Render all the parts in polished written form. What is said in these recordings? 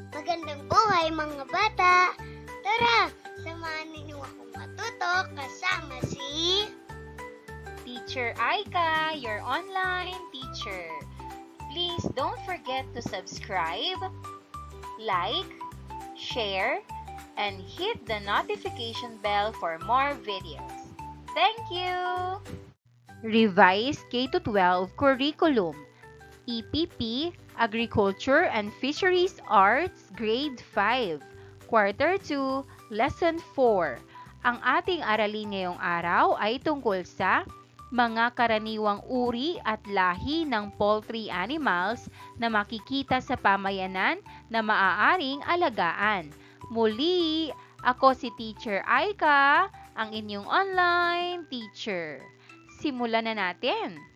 Magandang buhay mga bata! Tara, samahan ninyo akong matuto kasama si Teacher Aika, your online teacher. Please don't forget to subscribe, like, share, and hit the notification bell for more videos. Thank you! Revised K-12 Curriculum EPP, Agriculture and Fisheries Arts, Grade 5, Quarter 2, Lesson 4. Ang ating aralin ngayong araw ay tungkol sa mga karaniwang uri at lahi ng poultry animals na makikita sa pamayanan na maaaring alagaan. Muli, ako si Teacher Aika, ang inyong online teacher. Simulan na natin!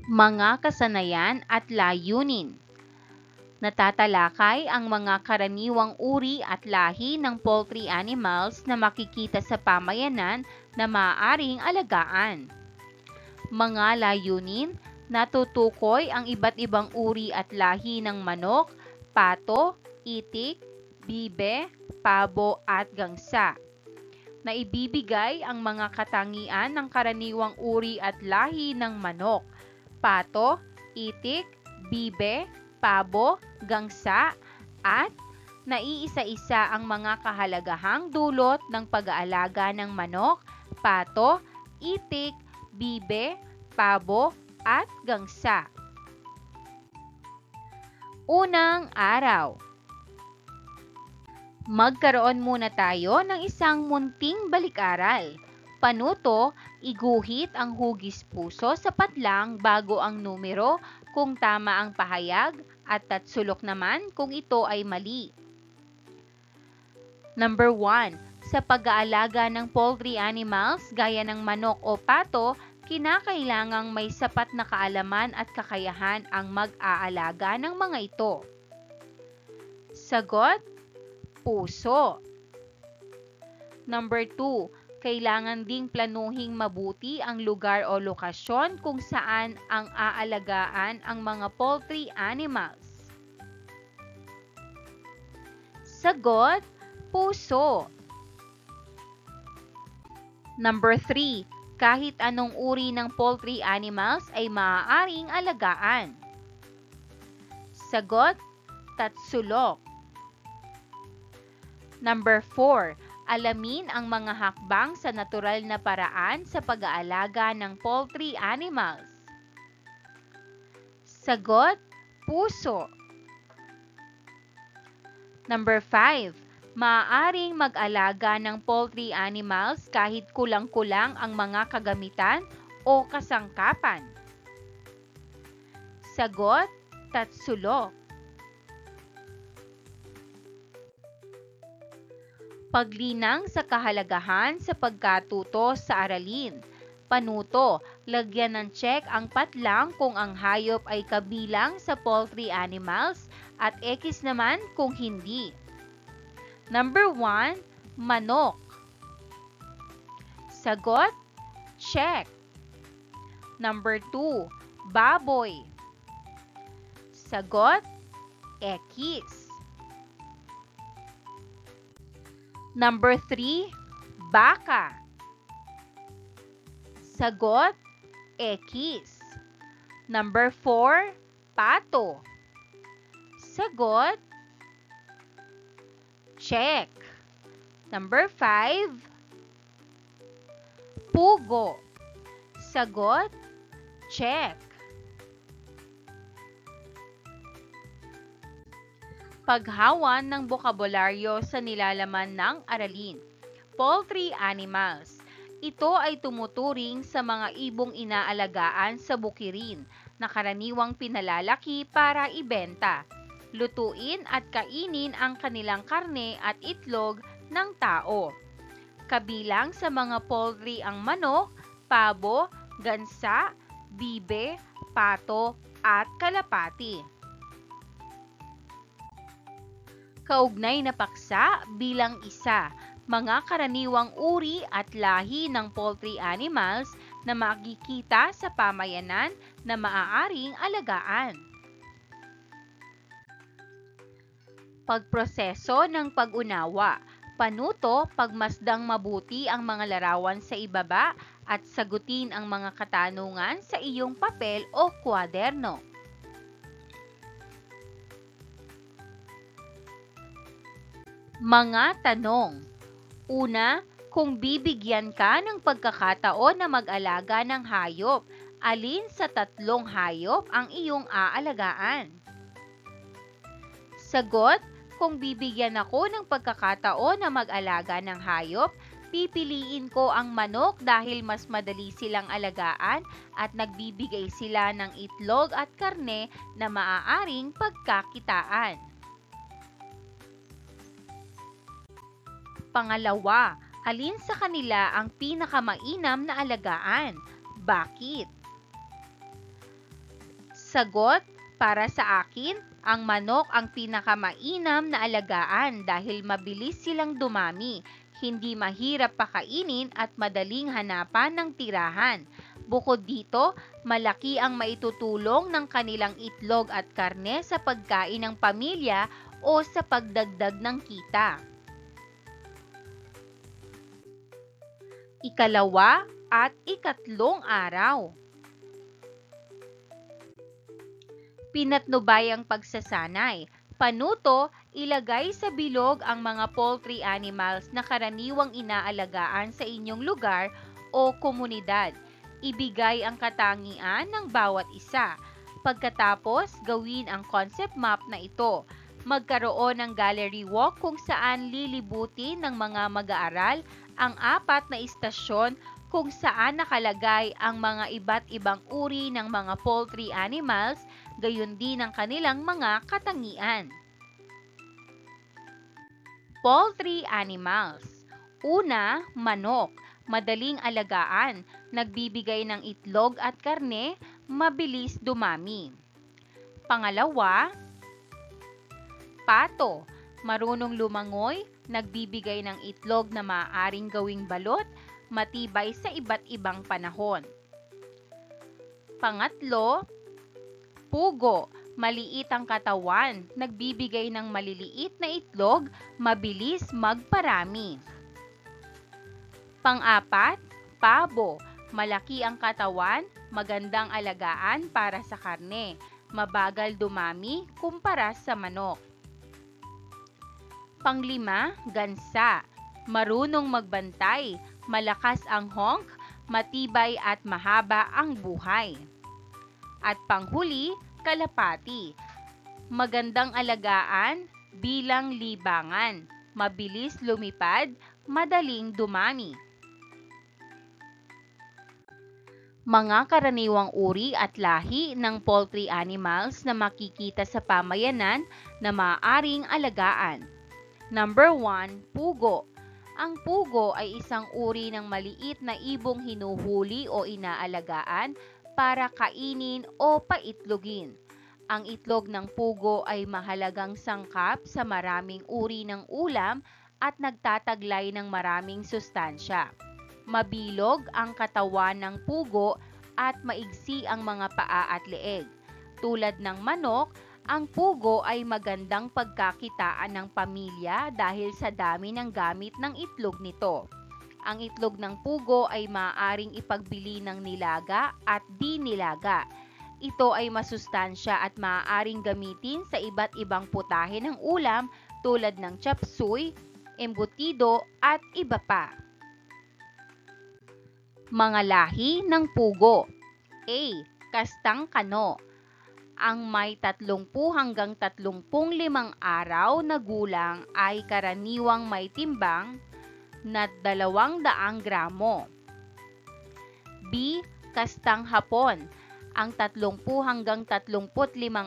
Mga kasanayan at layunin. Natatalakay ang mga karaniwang uri at lahi ng poultry animals na makikita sa pamayanan na maaaring alagaan. Mga layunin, natutukoy ang iba't ibang uri at lahi ng manok, pato, itik, bibe, pabo at gangsa. Naibibigay ang mga katangian ng karaniwang uri at lahi ng manok, pato, itik, bibe, pabo, gangsa, at naiisa-isa ang mga kahalagahang dulot ng pag-aalaga ng manok, pato, itik, bibe, pabo, at gangsa. Unang araw. Magkaroon muna tayo ng isang munting balik-aral. Panuto, iguhit ang hugis puso sa patlang bago ang numero kung tama ang pahayag at tatsulok naman kung ito ay mali. Number 1. Sa pag-aalaga ng poultry animals gaya ng manok o pato, kinakailangang may sapat na kaalaman at kakayahan ang mag-aalaga ng mga ito. Sagot, puso. Number 2. Kailangan ding planuhing mabuti ang lugar o lokasyon kung saan ang aalagaan ang mga poultry animals. Sagot, puso. Number 3. Kahit anong uri ng poultry animals ay maaaring alagaan. Sagot, tatsulok. Number 4. Alamin ang mga hakbang sa natural na paraan sa pag-aalaga ng poultry animals. Sagot, puso. Number 5. Maaaring mag-alaga ng poultry animals kahit kulang-kulang ang mga kagamitan o kasangkapan. Sagot, tatsulok. Paglinang sa kahalagahan sa pagkatuto sa aralin. Panuto, lagyan ng check ang patlang kung ang hayop ay kabilang sa poultry animals at X naman kung hindi. Number 1, manok. Sagot, check. Number 2, baboy. Sagot, X. Number 3, baka. Sagot, X. Number 4, pato. Sagot, check. Number 5, pugo. Sagot, check. Paghawan ng bokabularyo sa nilalaman ng aralin. Poultry animals. Ito ay tumuturing sa mga ibong inaalagaan sa bukirin na karaniwang pinalalaki para ibenta, lutuin at kainin ang kanilang karne at itlog ng tao. Kabilang sa mga poultry ang manok, pabo, gansa, bibe, pato at kalapati. Kaugnay na paksa bilang isa, mga karaniwang uri at lahi ng poultry animals na makikita sa pamayanan na maaaring alagaan. Pagproseso ng pag-unawa. Panuto, pagmasdang mabuti ang mga larawan sa ibaba at sagutin ang mga katanungan sa iyong papel o kwaderno. Mga tanong. Una, kung bibigyan ka ng pagkakataon na mag-alaga ng hayop, alin sa tatlong hayop ang iyong aalagaan? Sagot, kung bibigyan ako ng pagkakataon na mag-alaga ng hayop, pipiliin ko ang manok dahil mas madali silang alagaan at nagbibigay sila ng itlog at karne na maaaring pagkakitaan. Pangalawa, alin sa kanila ang pinakamainam na alagaan? Bakit? Sagot, para sa akin, ang manok ang pinakamainam na alagaan dahil mabilis silang dumami, hindi mahirap pakainin at madaling hanapan ng tirahan. Bukod dito, malaki ang maitutulong ng kanilang itlog at karne sa pagkain ng pamilya o sa pagdagdag ng kita. Ikalawa at ikatlong araw. Pinatnubayang pagsasanay. Panuto, ilagay sa bilog ang mga poultry animals na karaniwang inaalagaan sa inyong lugar o komunidad. Ibigay ang katangian ng bawat isa. Pagkatapos, gawin ang concept map na ito. Magkaroon ng gallery walk kung saan lilibutin ng mga mag-aaral ang 4 na istasyon kung saan nakalagay ang mga iba't ibang uri ng mga poultry animals, gayon din ang kanilang mga katangian. Poultry animals. Una, manok. Madaling alagaan, nagbibigay ng itlog at karne, mabilis dumami. Pangalawa, pato. Marunong lumangoy, nagbibigay ng itlog na maaaring gawing balot, matibay sa iba't ibang panahon. Pangatlo, pugo. Maliit ang katawan, nagbibigay ng maliliit na itlog, mabilis magparami. Pang-apat, pabo. Malaki ang katawan, magandang alagaan para sa karne, mabagal dumami kumpara sa manok. Panglima, gansa. Marunong magbantay, malakas ang honk, matibay at mahaba ang buhay. At panghuli, kalapati. Magandang alagaan bilang libangan, mabilis lumipad, madaling dumami. Mga karaniwang uri at lahi ng poultry animals na makikita sa pamayanan na maaaring alagaan. Number 1, pugo. Ang pugo ay isang uri ng maliit na ibong hinuhuli o inaalagaan para kainin o paitlogin. Ang itlog ng pugo ay mahalagang sangkap sa maraming uri ng ulam at nagtataglay ng maraming sustansya. Mabilog ang katawan ng pugo at maigsi ang mga paa at leeg. Tulad ng manok, ang pugo ay magandang pagkakitaan ng pamilya dahil sa dami ng gamit ng itlog nito. Ang itlog ng pugo ay maaaring ipagbili ng nilaga at di-nilaga. Ito ay masustansya at maaaring gamitin sa iba't ibang putahe ng ulam tulad ng chop suey, embutido at iba pa. Mga lahi ng pugo. A. Kastang kano. Ang may 30 hanggang 35 araw na gulang ay karaniwang may timbang na 200 gramo. B. Kastang hapon. Ang 30 hanggang 35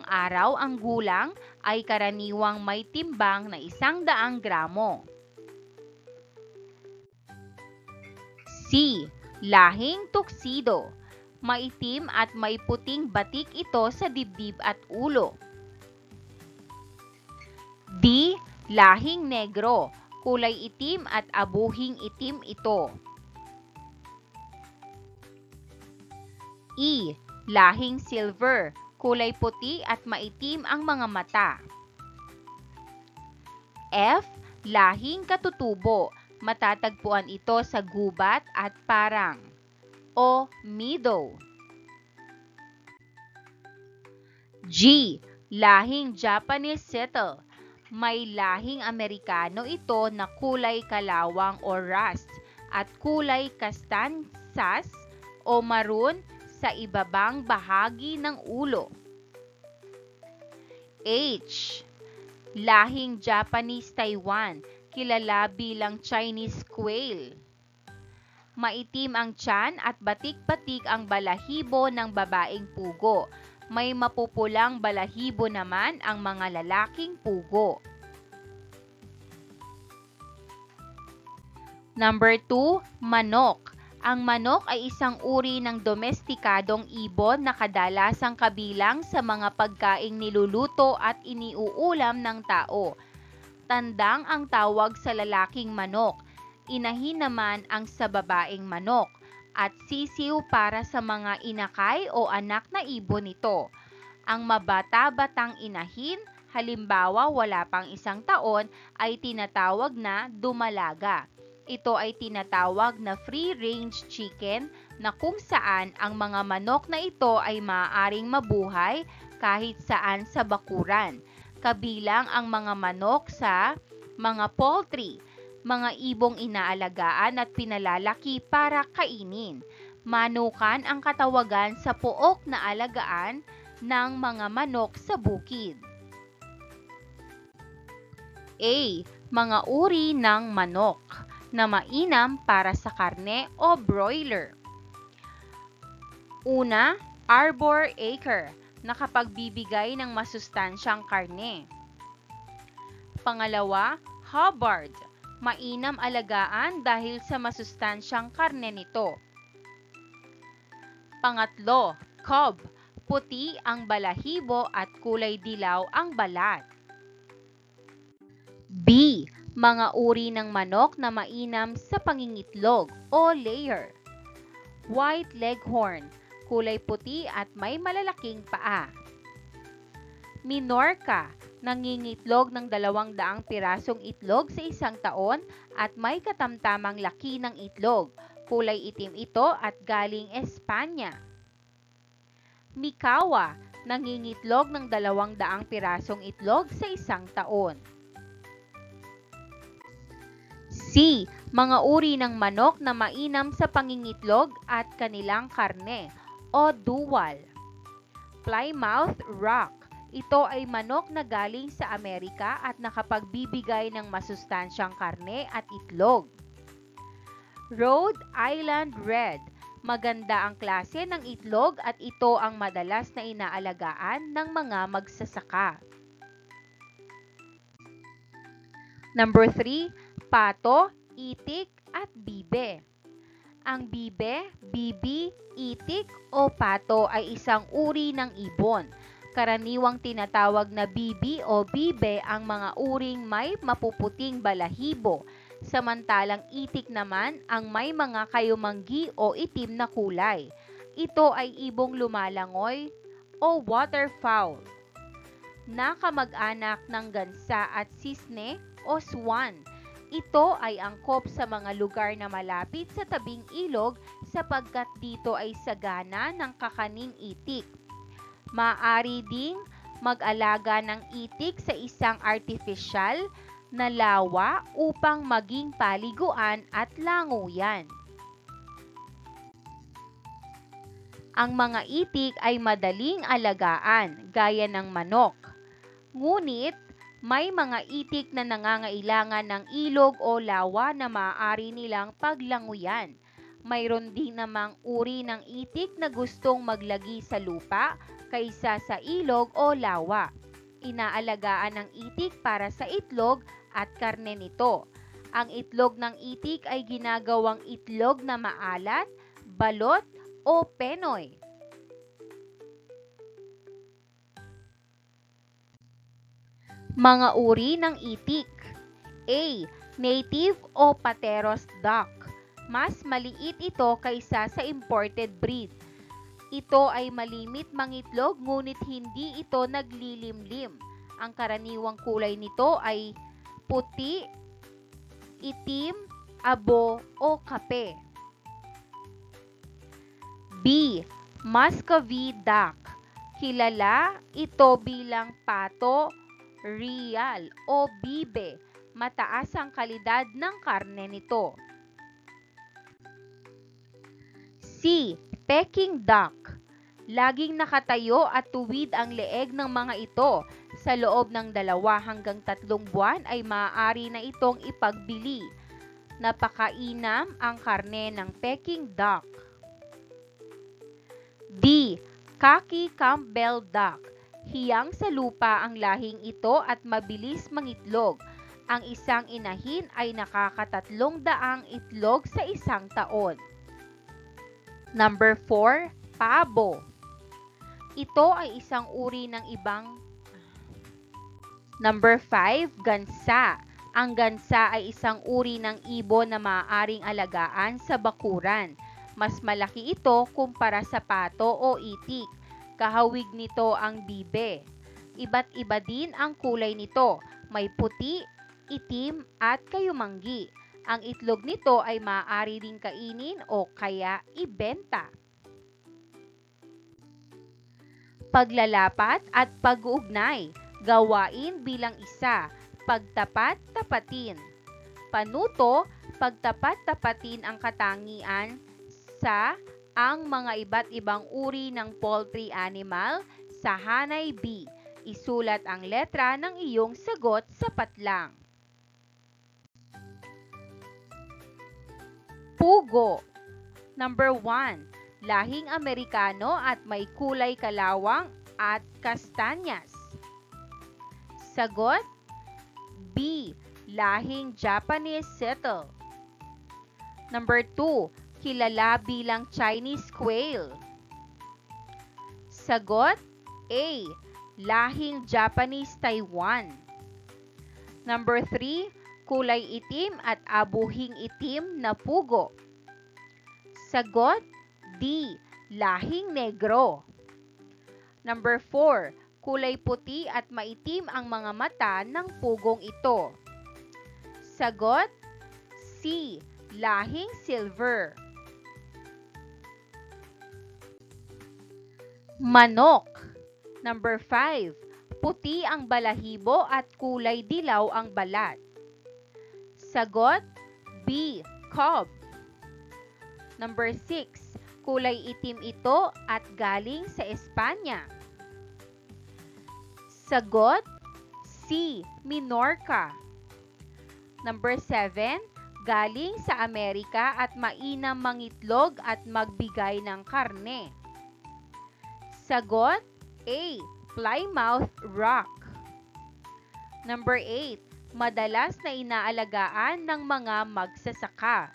araw ang gulang ay karaniwang may timbang na 100 gramo. C. Lahing tuxedo. Maitim at may puting batik ito sa dibdib at ulo. D. Lahing negro. Kulay itim at abuhing itim ito. E. Lahing silver. Kulay puti at maitim ang mga mata. F. Lahing katutubo. Matatagpuan ito sa gubat at parang. O. Meadow. G. Lahing Japanese Setter. May lahing Amerikano ito na kulay kalawang o rust at kulay kastansas o maroon sa ibabang bahagi ng ulo. H. Lahing Japanese Taiwan, kilala bilang Chinese quail. Maitim ang tiyan at batik-batik ang balahibo ng babaeng pugo. May mapupulang balahibo naman ang mga lalaking pugo. Number 2, manok. Ang manok ay isang uri ng domestikadong ibon na kadalasang kabilang sa mga pagkaing niluluto at iniuulam ng tao. Tandang ang tawag sa lalaking manok, inahin naman ang sa babaeng manok, at sisiw para sa mga inakay o anak na ibon nito. Ang mabata-batang inahin, halimbawa wala pang 1 taon, ay tinatawag na dumalaga. Ito ay tinatawag na free-range chicken na kung saan ang mga manok na ito ay maaaring mabuhay kahit saan sa bakuran. Kabilang ang mga manok sa mga poultry, mga ibong inaalagaan at pinalalaki para kainin. Manukan ang katawagan sa pook na alagaan ng mga manok sa bukid. A. Mga uri ng manok na mainam para sa karne o broiler. Una, Arbor Acre, nakapagbibigay ng masustansyang karne. Pangalawa, Hubbard, mainam alagaan dahil sa masustansyang karne nito. Pangatlo, Cobb, puti ang balahibo at kulay dilaw ang balat. B. Mga uri ng manok na mainam sa pangingitlog o layer. White Leghorn, kulay puti at may malalaking paa. Minorca, nangingitlog ng 200 pirasong itlog sa 1 taon at may katamtamang laki ng itlog. Kulay itim ito at galing Espanya. Mikawa, nangingitlog ng 200 pirasong itlog sa 1 taon. C. Mga uri ng manok na mainam sa pangingitlog at kanilang karne o duwal. Plymouth Rock, ito ay manok na galing sa Amerika at nakapagbibigay ng masustansyang karne at itlog. Rhode Island Red, maganda ang klase ng itlog at ito ang madalas na inaalagaan ng mga magsasaka. Number 3, pato, itik at bibe. Ang bibe, itik o pato ay isang uri ng ibon. Karaniwang tinatawag na bibi o bibe ang mga uring may mapuputing balahibo, samantalang itik naman ang may mga kayumanggi o itim na kulay. Ito ay ibong lumalangoy o waterfowl, na kamag-anak ng gansa at sisne o swan. Ito ay angkop sa mga lugar na malapit sa tabing ilog sapagkat dito ay sagana ng kakaning itik. Maaari ding mag-alaga ng itik sa isang artificial na lawa upang maging paliguan at languyan. Ang mga itik ay madaling alagaan gaya ng manok. Ngunit may mga itik na nangangailangan ng ilog o lawa na maaari nilang paglanguyan. Mayroon din namang uri ng itik na gustong maglagi sa lupa kaysa sa ilog o lawa. Inaalagaan ng itik para sa itlog at karne nito. Ang itlog ng itik ay ginagawang itlog na maalat, balot o penoy. Mga uri ng itik. A. Native o Pateros duck. Mas maliit ito kaysa sa imported breed. Ito ay malimit mangitlog ngunit hindi ito naglilimlim. Ang karaniwang kulay nito ay puti, itim, abo o kape. B. Muscovy duck. Kilala ito bilang pato real o bibe. Mataas ang kalidad ng karne nito. C. Peking duck. Laging nakatayo at tuwid ang leeg ng mga ito. Sa loob ng 2 hanggang 3 buwan ay maaari na itong ipagbili. Napakainam ang karne ng Peking duck. D. Khaki Campbell duck. Hiyang sa lupa ang lahing ito at mabilis mangitlog. Ang isang inahin ay nakaka-300 itlog sa isang taon. Number 4, pabo. Ito ay isang uri ng ibang. Number 5, gansa. Ang gansa ay isang uri ng ibon na maaaring alagaan sa bakuran. Mas malaki ito kumpara sa pato o itik. Kahawig nito ang bibe. Iba't iba din ang kulay nito. May puti, itim at kayumanggi. Ang itlog nito ay maaari ring kainin o kaya ibenta. Paglalapat at pag-uugnay. Gawain bilang isa. Pagtapat-tapatin. Panuto, pagtapat-tapatin ang katangian sa ang mga iba't ibang uri ng poultry animal sa hanay B. Isulat ang letra ng iyong sagot sa patlang. Pugo. Number 1. Lahing Amerikano at may kulay kalawang at kastanyas. Sagot B. Lahing Japanese Setter. Number 2. Kilala bilang Chinese quail. Sagot A. Lahing Japanese Taiwan. Number 3. Kulay itim at abuhing itim na pugo. Sagot D. Lahing negro. Number 4. Kulay puti at maitim ang mga mata ng pugong ito. Sagot C. Lahing silver. Manok. Number 5. Puti ang balahibo at kulay dilaw ang balat. Sagot B. Cob. Number 6. Kulay itim ito at galing sa Espanya. Sagot C. Minorca. Number 7. Galing sa Amerika at mainam mangitlog at magbigay ng karne. Sagot A. Plymouth Rock. Number 8. Madalas na inaalagaan ng mga magsasaka.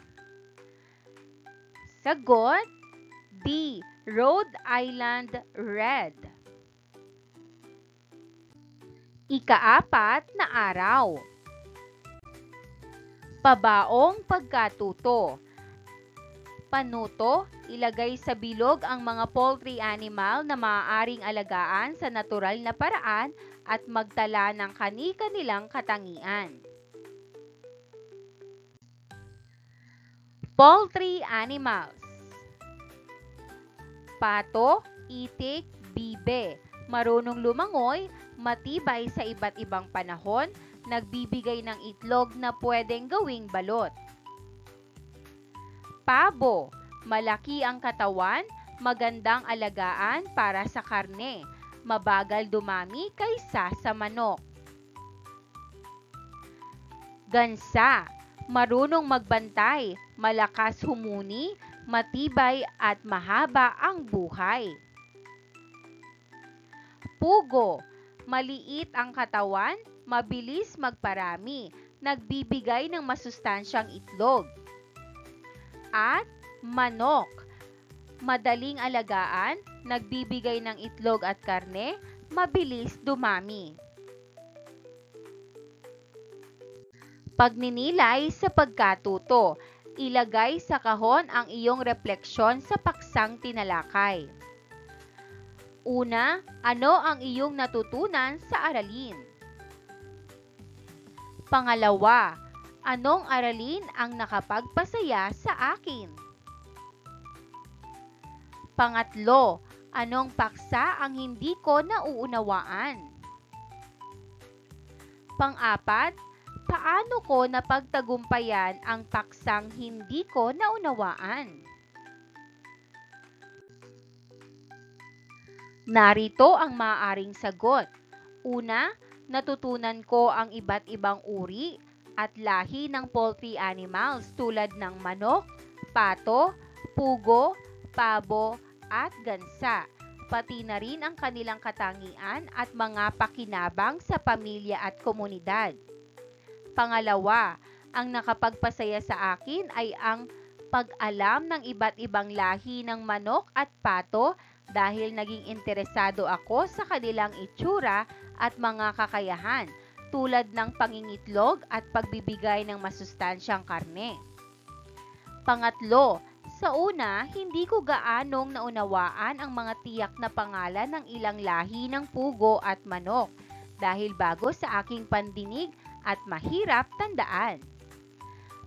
Sagot D. Rhode Island Red. Ika-4 na araw. Pabaong pagkatuto. Panuto, ilagay sa bilog ang mga poultry animal na maaaring alagaan sa natural na paraan at magtala ng kani-kanilang katangian. Poultry animals. Pato, itik, bibe. Marunong lumangoy, matibay sa iba't ibang panahon, nagbibigay ng itlog na pwedeng gawing balot. Pabo, malaki ang katawan, magandang alagaan para sa karne, mabagal dumami kaysa sa manok. Gansa, marunong magbantay, malakas humuni, matibay at mahaba ang buhay. Pugo, maliit ang katawan, mabilis magparami, nagbibigay ng masustansyang itlog. At manok, madaling alagaan, nagbibigay ng itlog at karne, mabilis dumami. Pagninilay sa pagkatuto, ilagay sa kahon ang iyong refleksyon sa paksang tinalakay. Una, ano ang iyong natutunan sa aralin? Pangalawa, anong aralin ang nakapagpasaya sa akin? Pangatlo, anong paksa ang hindi ko nauunawaan? Pang-apat, paano ko napagtagumpayan ang paksang hindi ko naunawaan? Narito ang maaaring sagot. Una, natutunan ko ang iba't ibang uri at lahi ng poultry animals tulad ng manok, pato, pugo, pabo, at gansa, pati na rin ang kanilang katangian at mga pakinabang sa pamilya at komunidad. Pangalawa, ang nakapagpasaya sa akin ay ang pag-alam ng iba't ibang lahi ng manok at pato dahil naging interesado ako sa kanilang itsura at mga kakayahan tulad ng pangingitlog at pagbibigay ng masustansyang karne. Pangatlo, sa una, hindi ko gaanong naunawaan ang mga tiyak na pangalan ng ilang lahi ng pugo at manok dahil bago sa aking pandinig at mahirap tandaan.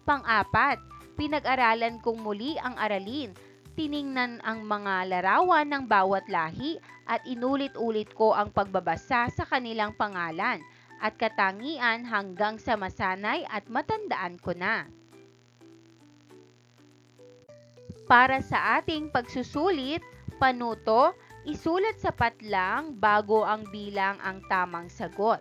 Pang-apat, pinag-aralan kong muli ang aralin, tiningnan ang mga larawan ng bawat lahi at inulit-ulit ko ang pagbabasa sa kanilang pangalan at katangian hanggang sa masanay at matandaan ko na. Para sa ating pagsusulit, panuto, isulat sa patlang bago ang bilang ang tamang sagot.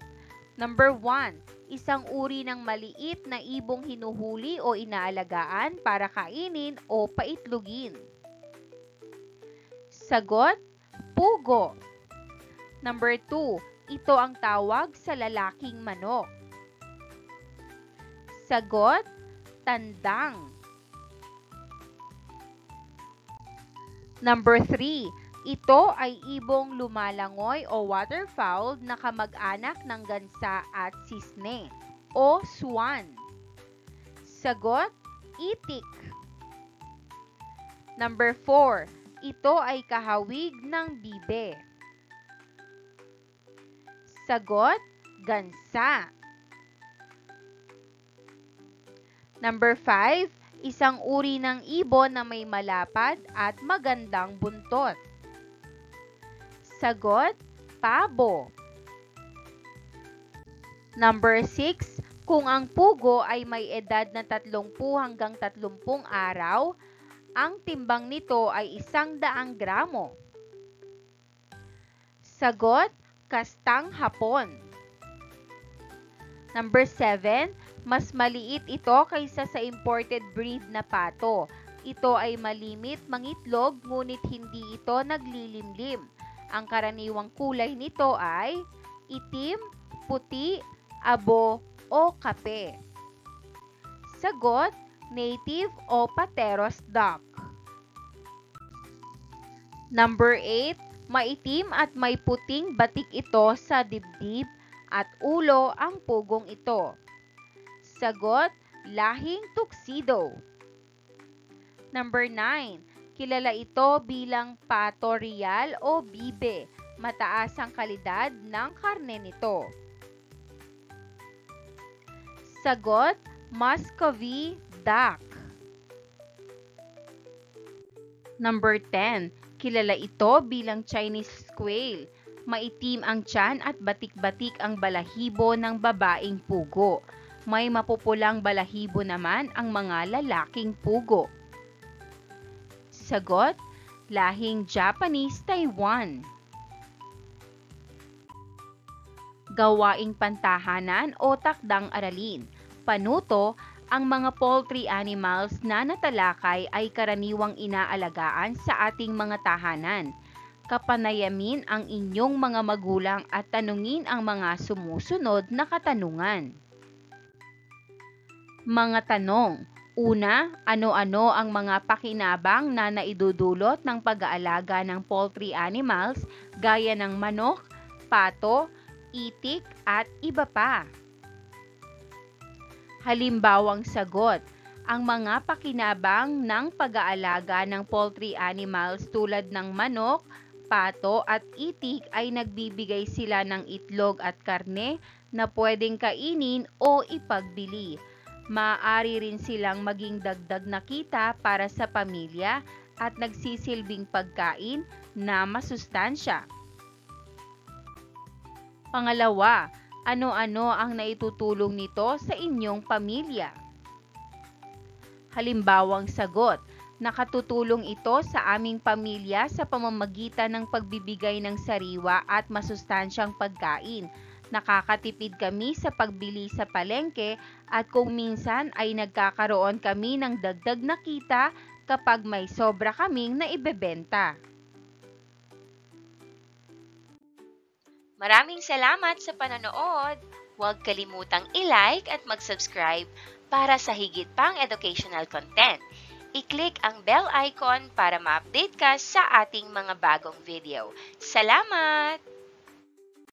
Number 1, isang uri ng maliit na ibong hinuhuli o inaalagaan para kainin o paitlogin. Sagot, pugo. Number 2, ito ang tawag sa lalaking manok. Sagot, tandang. Number 3, ito ay ibong lumalangoy o waterfowl na kamag-anak ng gansa at sisne o swan. Sagot, itik. Number 4, ito ay kahawig ng bibe. Sagot, gansa. Number 5, isang uri ng ibon na may malapad at magandang buntot. Sagot, pabo. Number 6, kung ang pugo ay may edad na 30 hanggang 30 araw, ang timbang nito ay 100 gramo. Sagot, kastang hapon. Number 7, mas maliit ito kaysa sa imported breed na pato. Ito ay malimit mangitlog ngunit hindi ito naglilimlim. Ang karaniwang kulay nito ay itim, puti, abo o kape. Sagot, native o Pateros duck. Number 8, maitim at may puting batik ito sa dibdib at ulo ang pugong ito. Sagot, lahing tuxedo. Number 9, kilala ito bilang pato real o bibe. Mataas ang kalidad ng karne nito. Sagot, Muscovy duck. Number 10, kilala ito bilang Chinese quail. Maitim ang tiyan at batik-batik ang balahibo ng babaeng pugo. May mapupulang balahibo naman ang mga lalaking pugo. Sagot, lahing Japanese Taiwan. Gawaing pantahanan o takdang aralin. Panuto, ang mga poultry animals na natalakay ay karaniwang inaalagaan sa ating mga tahanan. Kapanayamin ang inyong mga magulang at tanungin ang mga sumusunod na katanungan. Mga tanong. Una, ano-ano ang mga pakinabang na naidudulot ng pag-aalaga ng poultry animals gaya ng manok, pato, itik at iba pa? Halimbawang sagot, ang mga pakinabang ng pag-aalaga ng poultry animals tulad ng manok, pato at itik ay nagbibigay sila ng itlog at karne na pwedeng kainin o ipagbili. Maaari rin silang maging dagdag na kita para sa pamilya at nagsisilbing pagkain na masustansya. Pangalawa, ano-ano ang naitutulong nito sa inyong pamilya? Halimbawang sagot, nakatutulong ito sa aming pamilya sa pamamagitan ng pagbibigay ng sariwa at masustansyang pagkain. Nakakatipid kami sa pagbili sa palengke at kung minsan ay nagkakaroon kami ng dagdag na kita kapag may sobra kaming naibebenta. Maraming salamat sa panonood! Huwag kalimutang i-like at mag-subscribe para sa higit pang educational content. I-click ang bell icon para ma-update ka sa ating mga bagong video. Salamat!